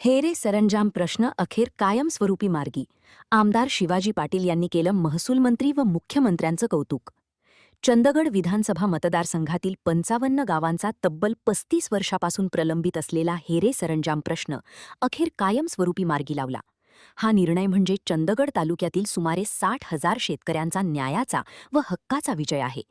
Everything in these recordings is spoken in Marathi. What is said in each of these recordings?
हेरे सरंजाम प्रश्न अखेर कायमस्वरूपी मार्गी. आमदार शिवाजी पाटील यांनी केलं महसूल मंत्री व मुख्यमंत्र्यांचं कौतुक. चंदगड विधानसभा मतदारसंघातील 55 गावांचा तब्बल 35 वर्षापासून प्रलंबित असलेला हेरे सरंजाम प्रश्न अखेर कायमस्वरूपी मार्गी लावला. हा निर्णय म्हणजे चंदगड तालुक्यातील सुमारे 60,000 शेतकऱ्यांचा न्यायाचा व हक्काचा विजय आहे.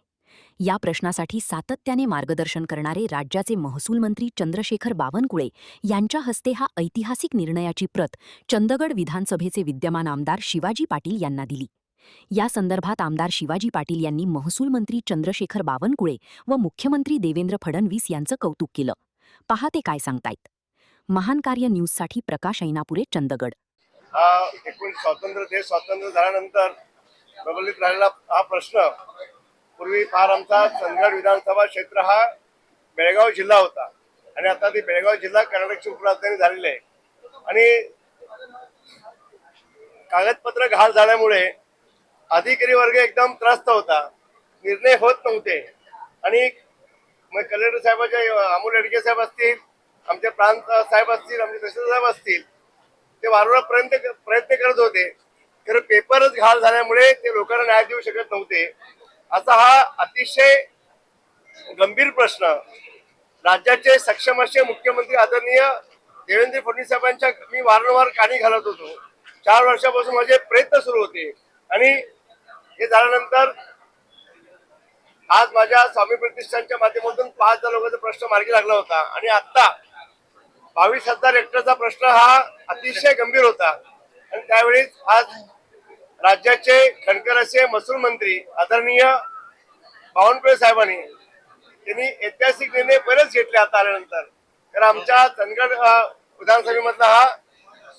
या प्रश्नासाठी सातत्याने मार्गदर्शन करणारे राज्याचे महसूल मंत्री चंद्रशेखर बावनकुळे यांच्या हस्ते हा ऐतिहासिक निर्णयाची प्रत चंदगड विधानसभेचे विद्यमान आमदार शिवाजी पाटील यांना दिली. या संदर्भात आमदार शिवाजी पाटील यांनी महसूल मंत्री चंद्रशेखर बावनकुळे व मुख्यमंत्री देवेंद्र फडणवीस यांचं कौतुक केलं. पहा ते काय सांगतायत. महान कार्य न्यूजसाठी प्रकाश ऐनापुरे, चंदगड. एकूण स्वातंत्र्य झाल्यानंतर प्रबलित राहिलेला हा प्रश्न पूर्वी फार आमचा चंदगड विधानसभा क्षेत्र हा बेळगाव जिल्हा होता आणि आता ती बेळगाव जिल्हा कर्नाटकची उपराजधानी झालेली आहे आणि कागदपत्र घाण झाल्यामुळे अधिकारी वर्ग एकदम त्रस्त होता, निर्णय होत नव्हते आणि मग कलेक्टर साहेबांचे अमोल एडके साहेब असतील, आमचे प्रांत साहेब असतील, आमचे तहसीलदार साहेब असतील, ते वारंवार प्रयत्न करत होते. खरं पेपरच घाण झाल्यामुळे ते लोकांना न्याय देऊ शकत नव्हते. असा हा अतिशय गंभीर प्रश्न राज्याचे सक्षम असे मुख्यमंत्री आदरणीय देवेंद्र फडणवीस साहेबांच्या मी वारंवार कानी घालत होतो. 4 वर्षापासून माझे प्रयत्न सुरू होते आणि हे झाल्यानंतर आज माझ्या स्वामी प्रतिष्ठानच्या माध्यमातून 5,000 लोकांचा प्रश्न मार्गी लागला होता आणि आता 22,000 हेक्टरचा प्रश्न हा अतिशय गंभीर होता आणि त्यावेळीच आज राज्याचे खणकर असे महसूल मंत्री आदरणीय बावनकुळे साहेबांनी त्यांनी ऐतिहासिक निर्णय बरेच घेतले आता आल्यानंतर. तर आमच्या चंदगड विधानसभेमधला हा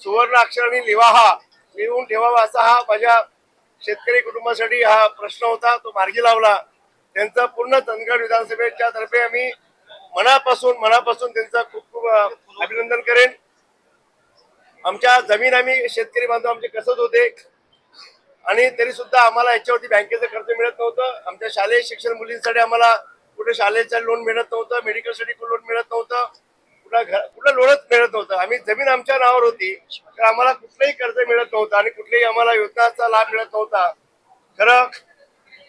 सुवर्ण अक्षरांनी लिहून ठेवावा असा हा माझ्या शेतकरी कुटुंबासाठी हा प्रश्न होता, तो मार्गी लावला. त्यांचं पूर्ण चंदगड विधानसभेच्या तर्फे आम्ही मनापासून त्यांचं खूप अभिनंदन करेन. आमच्या जमीन आम्ही शेतकरी बांधव आमचे कसत होते आणि तरी सुद्धा आम्हाला याच्यावरती बँकेचं कर्ज मिळत नव्हतं. आमच्या शालेय शिक्षण मुलींसाठी आम्हाला कुठे शाळेचं लोन मिळत नव्हतं, मेडिकलसाठी लोन मिळत नव्हतं, कुठलं लोनच मिळत नव्हतं. आम्ही जमीन आमच्या नावावर होती तर आम्हाला कुठलंही कर्ज मिळत नव्हतं आणि कुठल्याही आम्हाला योजनांचा लाभ मिळत नव्हता. खरं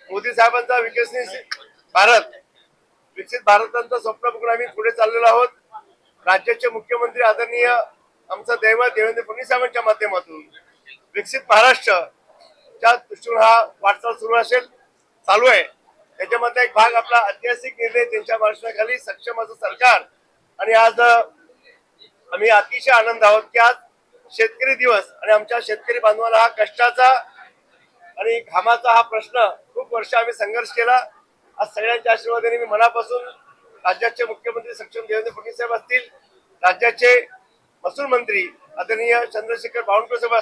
मोदी साहेबांचा विकसित भारताचं स्वप्न बघून आम्ही पुढे चाललेलो आहोत. राज्याचे मुख्यमंत्री आदरणीय आमचं दैवत देवेंद्र फडणवीस साहेबांच्या माध्यमातून विकसित महाराष्ट्रच्या दृष्टीने हा वाटचाल चालू आहे. त्याच्यामध्ये एक भाग आपला ऐतिहासिक निर्णय त्यांच्या मार्गदर्शनाखाली सक्षम असं सरकार आणि आज आम्ही अतिशय आनंद आहोत की आज शेतकरी दिवस आणि आमच्या शेतकरी बांधवांना हा कष्टाचा आणि घामाचा हा प्रश्न खूप वर्ष आम्ही संघर्ष केला. आज सगळ्यांच्या आशीर्वादाने मी मनापासून राज्याचे मुख्यमंत्री सक्षम देवेंद्र फडणवीस साहेब असतील, राज्याचे महसूल मंत्री आदरणीय चंद्रशेखर बावनकुळे साहेब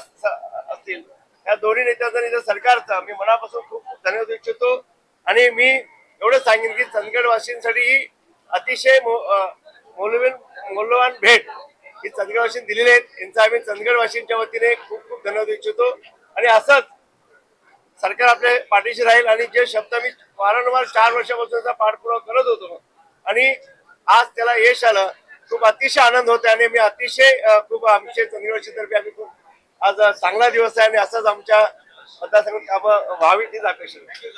असतील, या दोन्ही नेत्यांचा आणि सरकारचा मी मनापासून खूप खूप धन्यवाद देऊ इच्छितो. आणि मी एवढं सांगेन की चंदगडवासींसाठी ही अतिशय मौल्यवान भेट ही चंदगडवासींनी दिलेली आहे. यांचा आम्ही चंदगडवासींच्या वतीने खूप खूप धन्यवाद देऊ इच्छितो आणि असंच सरकार आपल्या पाठीशी राहील आणि जे शब्द मी वारंवार 4 वर्षापासूनचा पाठपुरावा करत होतो आणि आज त्याला यश आलं, खूप अतिशय आनंद होत आहे आणि मी अतिशय खूप आमच्या चंदगडवासींतर्फे आम्ही खूप आज चांगला दिवस आहे आणि असंच आमच्या मतदारसंघात कामं व्हावी हीच अपेक्षा आहे.